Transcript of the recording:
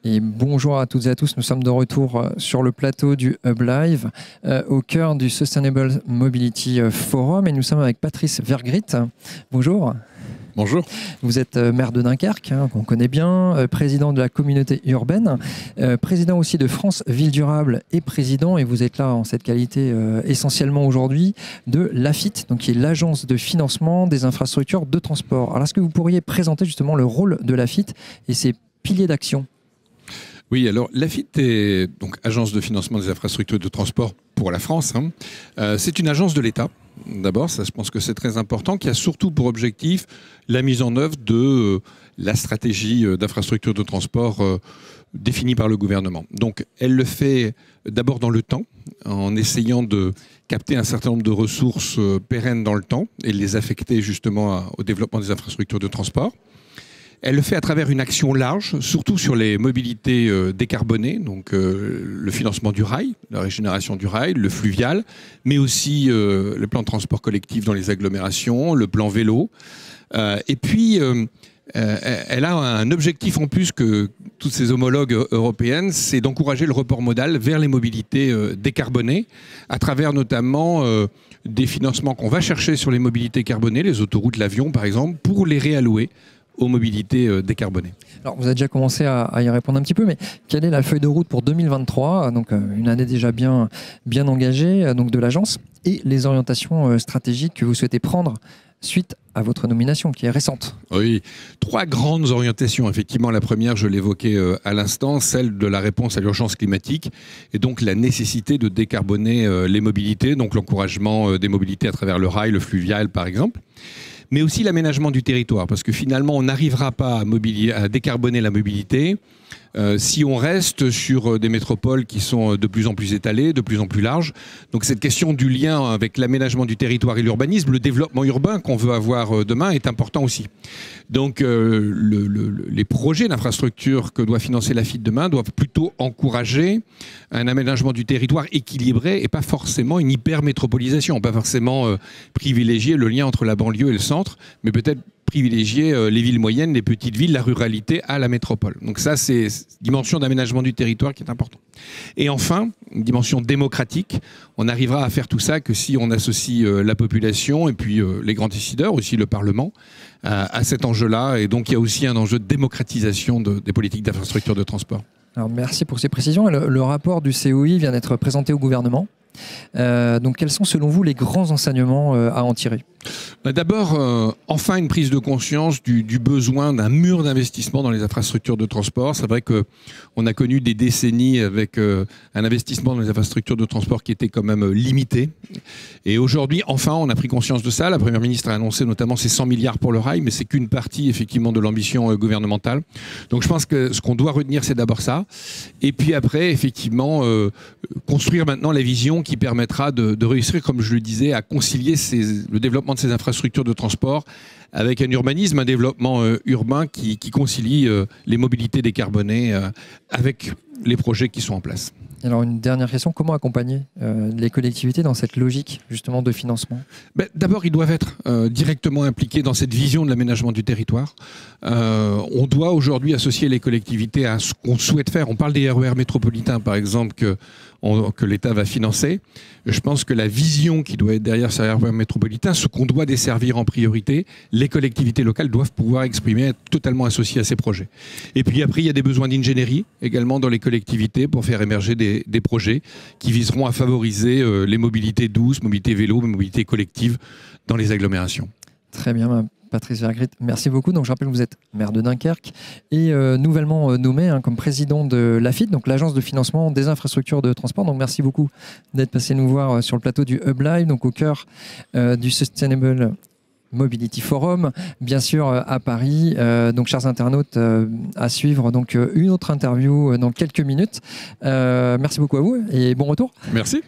Et bonjour à toutes et à tous, nous sommes de retour sur le plateau du Hub Live, au cœur du Sustainable Mobility Forum, et nous sommes avec Patrice Vergrit. Bonjour. Bonjour. Vous êtes maire de Dunkerque, qu'on connaît bien, président de la communauté urbaine, président aussi de France Ville Durable et président, et vous êtes là en cette qualité essentiellement aujourd'hui, de l'AFIT, donc qui est l'agence de financement des infrastructures de transport. Alors est-ce que vous pourriez présenter justement le rôle de l'AFIT et ses piliers d'action ? Oui, alors l'AFIT est donc agence de financement des infrastructures de transport pour la France. C'est une agence de l'État. D'abord, ça, je pense que c'est très important, qui a surtout pour objectif la mise en œuvre de la stratégie d'infrastructure de transport définie par le gouvernement. Donc, elle le fait d'abord dans le temps, en essayant de capter un certain nombre de ressources pérennes dans le temps et les affecter justement au développement des infrastructures de transport. Elle le fait à travers une action large, surtout sur les mobilités décarbonées, donc le financement du rail, la régénération du rail, le fluvial, mais aussi le plan de transport collectif dans les agglomérations, le plan vélo. Et puis, elle a un objectif en plus que toutes ses homologues européennes, c'est d'encourager le report modal vers les mobilités décarbonées, à travers notamment des financements qu'on va chercher sur les mobilités carbonées, les autoroutes, l'avion par exemple, pour les réallouer aux mobilités décarbonées. Alors, vous avez déjà commencé à y répondre un petit peu, mais quelle est la feuille de route pour 2023, donc une année déjà bien engagée donc de l'agence, et les orientations stratégiques que vous souhaitez prendre suite à votre nomination, qui est récente? Oui, 3 grandes orientations. Effectivement, la première, je l'évoquais à l'instant, celle de la réponse à l'urgence climatique, et donc la nécessité de décarboner les mobilités, donc l'encouragement des mobilités à travers le rail, le fluvial par exemple, mais aussi l'aménagement du territoire, parce que finalement, on n'arrivera pas à décarboner la mobilité si on reste sur des métropoles qui sont de plus en plus étalées, de plus en plus larges. Donc cette question du lien avec l'aménagement du territoire et l'urbanisme, le développement urbain qu'on veut avoir demain est important aussi. Donc les projets d'infrastructure que doit financer l'AFIT demain doivent plutôt encourager un aménagement du territoire équilibré et pas forcément une hyper-métropolisation, pas forcément privilégier le lien entre la banlieue et le centre, mais peut-être privilégier les villes moyennes, les petites villes, la ruralité à la métropole. Donc ça, c'est une dimension d'aménagement du territoire qui est importante. Et enfin, une dimension démocratique. On n'arrivera à faire tout ça que si on associe la population et puis les grands décideurs, aussi le Parlement, à cet enjeu-là. Et donc, il y a aussi un enjeu de démocratisation des politiques d'infrastructure de transport. Alors, merci pour ces précisions. Le rapport du COI vient d'être présenté au gouvernement. Donc, quels sont selon vous les grands enseignements à en tirer ? D'abord, enfin une prise de conscience du besoin d'un mur d'investissement dans les infrastructures de transport. C'est vrai qu'on a connu des décennies avec un investissement dans les infrastructures de transport qui était quand même limité. Et aujourd'hui, enfin, on a pris conscience de ça. La Première ministre a annoncé notamment ces 100 milliards pour le rail, mais c'est qu'une partie effectivement de l'ambition gouvernementale. Donc je pense que ce qu'on doit retenir, c'est d'abord ça. Et puis après, effectivement, construire maintenant la vision qui permettra de réussir, comme je le disais, à concilier le développement de ces infrastructures de transport avec un urbanisme, un développement urbain qui concilie les mobilités décarbonées avec les projets qui sont en place. Alors une dernière question, comment accompagner les collectivités dans cette logique justement de financement ? D'abord, ils doivent être directement impliqués dans cette vision de l'aménagement du territoire. On doit aujourd'hui associer les collectivités à ce qu'on souhaite faire. On parle des RER métropolitains par exemple que l'État va financer. Je pense que la vision qui doit être derrière ces RER métropolitains, ce qu'on doit desservir en priorité, les collectivités locales doivent pouvoir exprimer, être totalement associées à ces projets. Et puis après, il y a des besoins d'ingénierie également dans les collectivités pour faire émerger des projets qui viseront à favoriser les mobilités douces, mobilité vélo, mobilité collective dans les agglomérations. Très bien, Patrice Vergrit, merci beaucoup. Donc, je rappelle que vous êtes maire de Dunkerque et nouvellement nommé comme président de l'AFIT, donc l'agence de financement des infrastructures de transport. Donc, merci beaucoup d'être passé nous voir sur le plateau du Hub Live, donc au cœur du Sustainable Mobility Forum, bien sûr à Paris. Donc, chers internautes, à suivre donc une autre interview dans quelques minutes. Merci beaucoup à vous et bon retour. Merci.